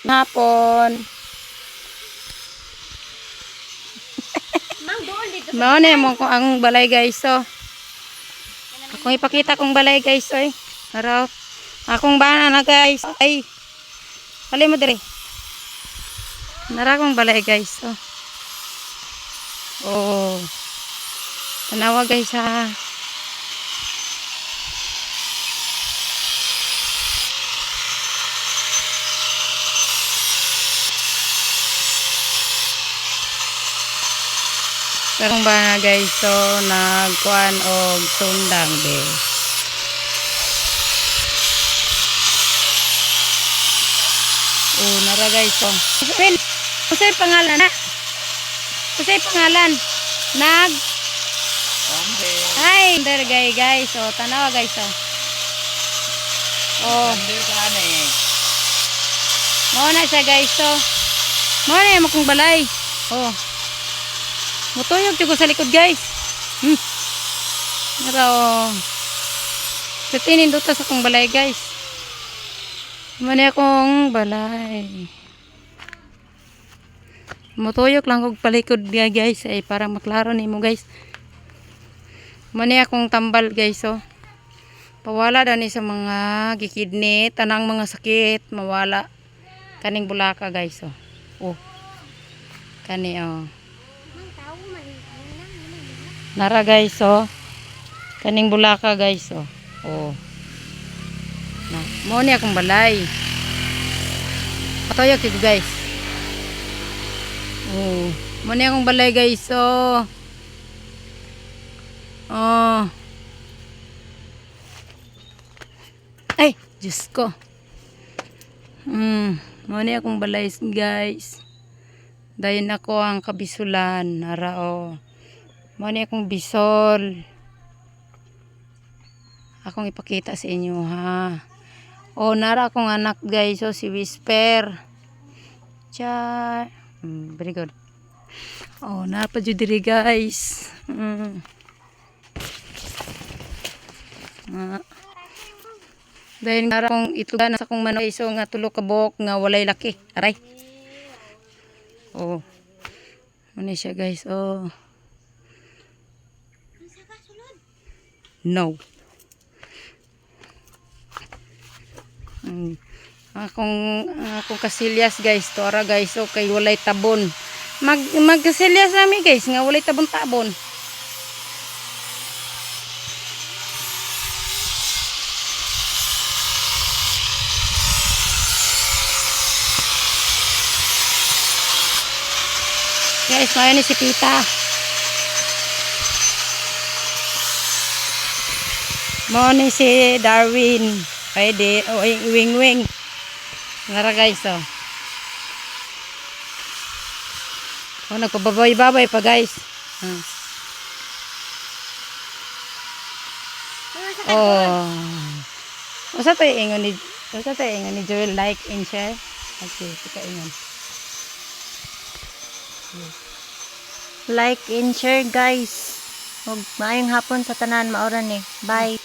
Hapon. Mao na mo ang balay guys. So, akong ipakita kong balay guys. Oy. Araw. Akong bana na guys. Ay. Pali mo dire. Nara kong balay guys. So. Oh. Tanawa guys ha. Karong ba guys, so nagkuan og sundang be. Oh, nara guys so. Kusay pangalan na? Kusay pangalan? Nag Ay, der guys. So tanawa guys so. Oh, der kani. Mo na siya guys so. Mo na mo kong balay. Oh. Mutuyog ko sa likod guys. Nara oh. Tutinin dito sa kong balay guys. Mani akong balay. Mutuyog lang kog palikod guys ay para maklaro nimo guys. Mani akong tambal guys oh. Pawala dani sa mga gikidney, tanang mga sakit mawala. Kaning bulaka guys oh. Oh. Kani oh. Nara guys oh. Kaning bulaka guys oh. Oh. Na, mo ni akong balay. Patoyok ito guys. Oh, mo ni akong balay guys oh. Oh. Ay, Diyos ko. Mo ni akong balay guys. Dayon ako ang kabisulan. Nara oh. Mo ni akong bisol. Akong ipakita sa inyo ha. Oh, nara akong anak guys. So si Whisper. Char. Very good. Oh, nara pa jud diri guys. Dahil nara akong itugan sa akong manok so nga tulo ka buok nga walay laki. Aray. Oh. Ano siya guys. Oh. No. Akong kasilyas guys, tora guys, okay walay tabon. Magkasilyas nami guys, nga walay tabon-tabon. Guys, ngayon ni si Pita. Mo ni si Darwin. Pwede. O, wing-wing. Nara guys, oh. Oh, nagpababay-babay pa guys. Oh. Usa tayo ingon ni Joel, like and share. Okay, tika ingon. Like and share guys. Huwag maayong hapon sa tanan, maoran eh. Bye.